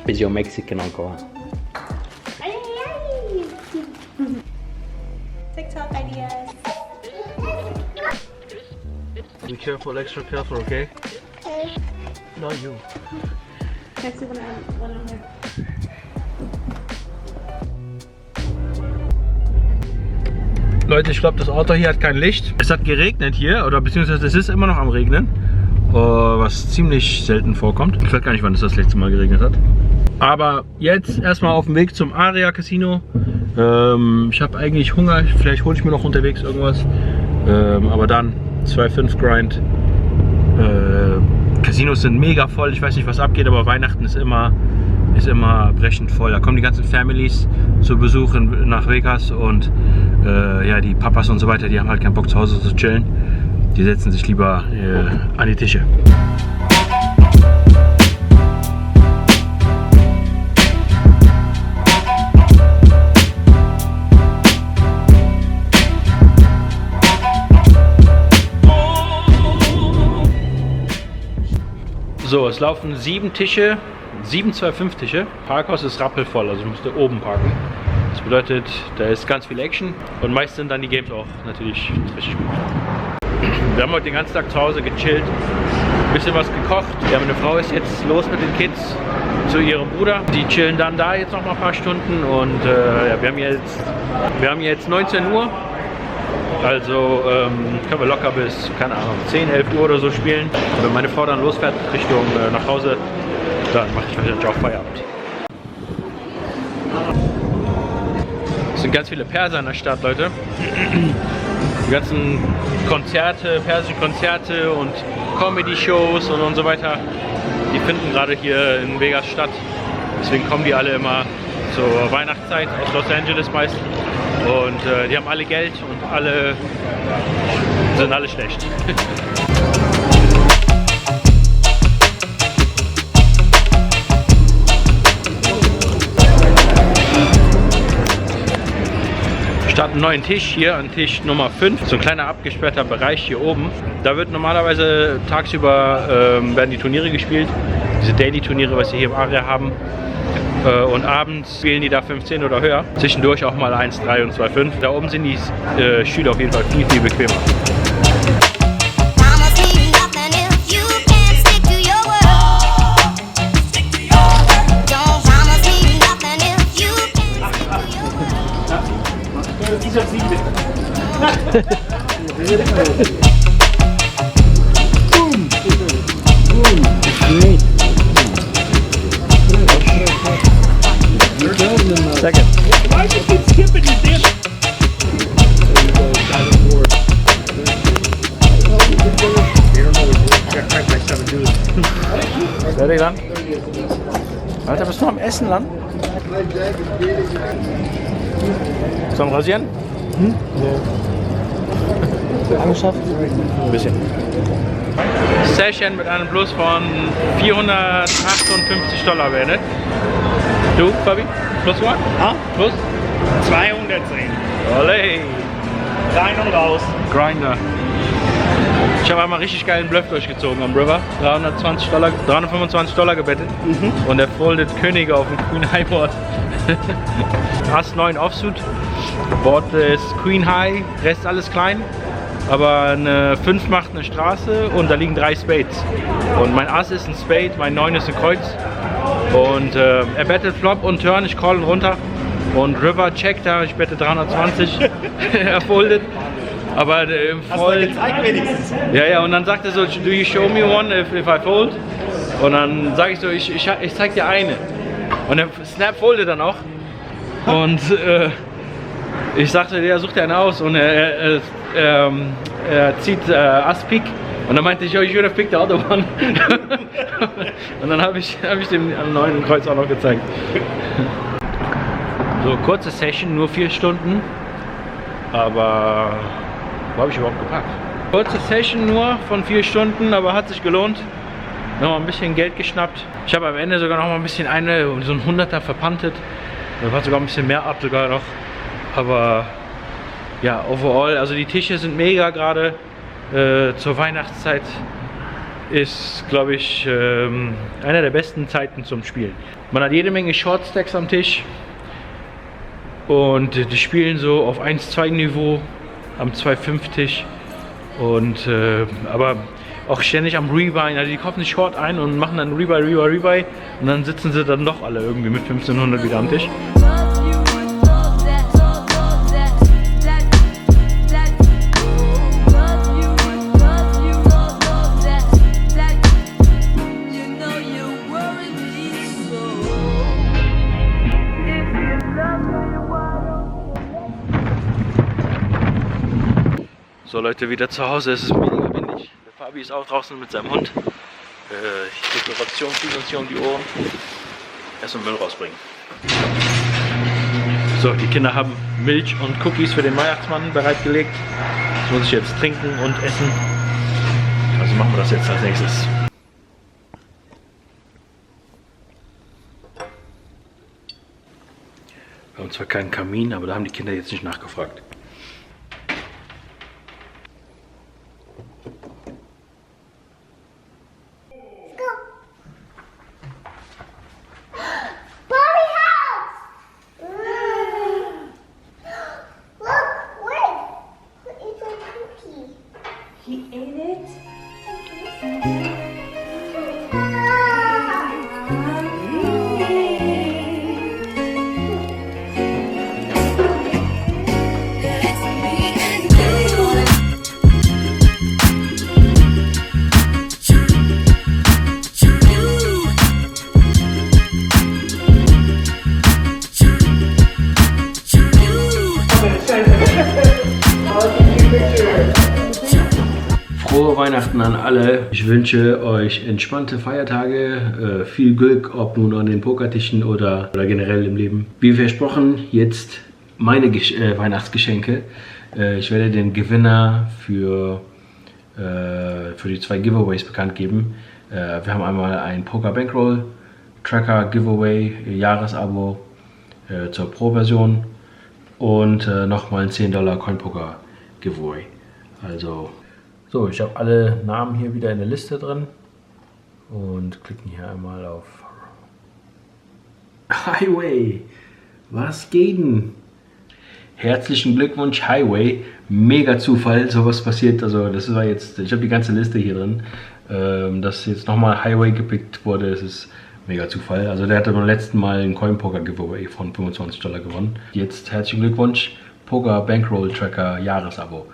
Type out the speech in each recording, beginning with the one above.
Is your Mexican uncle? TikTok ideas. Be careful, extra careful, okay? Okay. Not you. Next one on here. Leute, ich glaube, das Auto hier hat kein Licht. Es hat geregnet hier, oder beziehungsweise es ist immer noch am Regnen. Was ziemlich selten vorkommt. Ich weiß gar nicht, wann es das letzte Mal geregnet hat. Aber jetzt erstmal auf dem Weg zum Aria Casino. Ich habe eigentlich Hunger, vielleicht hole ich mir noch unterwegs irgendwas. Aber dann 2,5 Grind. Casinos sind mega voll, ich weiß nicht, was abgeht, aber Weihnachten ist immer brechend voll. Da kommen die ganzen Families zu Besuch nach Vegas und ja, die Papas und so weiter, die haben halt keinen Bock zu Hause zu chillen. Die setzen sich lieber an die Tische. So, es laufen 7 Tische, 7 2,5 Tische. Parkhaus ist rappelvoll, also ich musste oben parken. Das bedeutet, da ist ganz viel Action und meist sind dann die Games auch natürlich richtig gut. Wir haben heute den ganzen Tag zu Hause gechillt, ein bisschen was gekocht. Ja, meine Frau ist jetzt los mit den Kids zu ihrem Bruder. Die chillen dann da jetzt noch mal ein paar Stunden und ja, wir haben jetzt 19 Uhr. Also können wir locker bis, keine Ahnung, 10, 11 Uhr oder so spielen. Und wenn meine Frau dann losfährt Richtung nach Hause, dann mache ich wahrscheinlich auch Feierabend. Es sind ganz viele Perser in der Stadt, Leute. Die ganzen Konzerte, persische Konzerte und Comedy-Shows und so weiter, die finden gerade hier in Vegas statt. Deswegen kommen die alle immer zur Weihnachtszeit aus Los Angeles meist. Und die haben alle Geld und alle sind alle schlecht. Wir starten einen neuen Tisch hier, an Tisch Nummer 5. So ein kleiner abgesperrter Bereich hier oben. Da wird normalerweise tagsüber werden die Turniere gespielt. Diese Daily-Turniere, was wir hier im Aria haben. Und abends spielen die da 15 oder höher. Zwischendurch auch mal 1, 3 und 2, 5. Da oben sind die Stühle auf jeden Fall viel, viel bequemer. Second. Why do you keep skipping your dip? Fertig dann? Alter, bist du am Essen dann? Zum Rasieren? Hm? Ja. Angeschafft? Ein bisschen. Session mit einem Plus von $458 beendet. Du, Fabi? Plus one? Ah? Plus? 210. Olé! Rein und raus. Grinder. Ich habe einmal richtig geilen Bluff durchgezogen am River. $325 gebettet. Und er foldet Könige auf dem Queen High Board. Ass 9 Offsuit. Board ist Queen High, Rest alles klein. Aber eine 5 macht eine Straße und da liegen 3 Spades. Und mein Ass ist ein Spade, mein 9 ist ein Kreuz. Und er bettet Flop und Turn, ich call ihn runter. Und River checkt da, ich bette 320. Er foldet. Aber voll. Gezeigt wenigstens. Ja, und dann sagt er so, do you show me one if I fold? Und dann sage ich so, ich zeig dir eine. Und der Snap foldet dann auch. Und ich sagte, der sucht dir eine aus. Und er zieht Ass Pik. Und dann meinte ich, oh, you should have picked the other one. Und dann habe ich dem neuen Kreuz auch noch gezeigt. So, kurze Session, nur 4 Stunden. Aber wo habe ich überhaupt gepackt? Kurze Session nur von 4 Stunden, aber hat sich gelohnt. Noch mal ein bisschen Geld geschnappt. Ich habe am Ende sogar noch mal ein bisschen so ein 100er verpantet. Da war sogar ein bisschen mehr ab sogar noch. Aber ja, overall, also die Tische sind mega gerade. zur Weihnachtszeit ist, glaube ich, einer der besten Zeiten zum Spielen. Man hat jede Menge Shortstacks am Tisch und die spielen so auf 1-2 Niveau am 2-5 Tisch und aber auch ständig am Rebuy. Also die kaufen sich Short ein und machen dann Rebuy und dann sitzen sie dann doch alle irgendwie mit 1500 wieder am Tisch. So Leute, wieder zu Hause, es ist mega windig. Der Fabi ist auch draußen mit seinem Hund. Die Dekoration fliegt uns hier um die Ohren. Erstmal Müll rausbringen. So, die Kinder haben Milch und Cookies für den Weihnachtsmann bereitgelegt. Das muss ich jetzt trinken und essen. Also machen wir das jetzt als nächstes. Wir haben zwar keinen Kamin, aber da haben die Kinder jetzt nicht nachgefragt. He ate it. Frohe Weihnachten an alle. Ich wünsche euch entspannte Feiertage, viel Glück, ob nun an den Pokertischen oder generell im Leben. Wie versprochen, jetzt meine Weihnachtsgeschenke. Ich werde den Gewinner für die 2 Giveaways bekannt geben. Wir haben einmal ein Poker Bankroll Tracker Giveaway, Jahresabo zur Pro-Version und nochmal ein $10 Coinpoker Giveaway. Also so, ich habe alle Namen hier wieder in der Liste drin und klicken hier einmal auf Highway. Was geht denn? Herzlichen Glückwunsch Highway, mega Zufall, sowas passiert, also das war jetzt, ich habe die ganze Liste hier drin, dass jetzt nochmal Highway gepickt wurde, das ist mega Zufall, also der hatte beim letzten Mal einen Coinpoker Giveaway von $25 gewonnen. Jetzt herzlichen Glückwunsch, Poker Bankroll Tracker Jahresabo.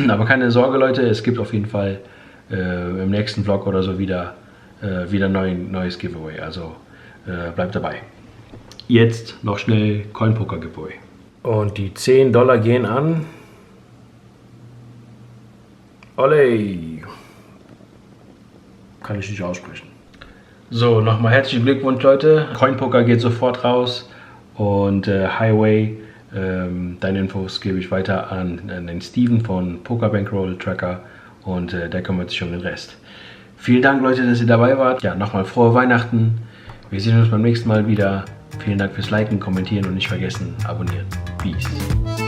Aber keine Sorge Leute, es gibt auf jeden Fall im nächsten Vlog oder so wieder neues Giveaway, also bleibt dabei. Jetzt noch schnell Coinpoker Giveaway. Und die $10 gehen an Oley. Kann ich nicht aussprechen. So, nochmal herzlichen Glückwunsch Leute. Coinpoker geht sofort raus und Highway. Deine Infos gebe ich weiter an den Steven von Poker Bankroll Tracker und der kümmert sich um den Rest. Vielen Dank Leute, dass ihr dabei wart. Ja, nochmal frohe Weihnachten. Wir sehen uns beim nächsten Mal wieder. Vielen Dank fürs Liken, Kommentieren und nicht vergessen, abonnieren. Peace.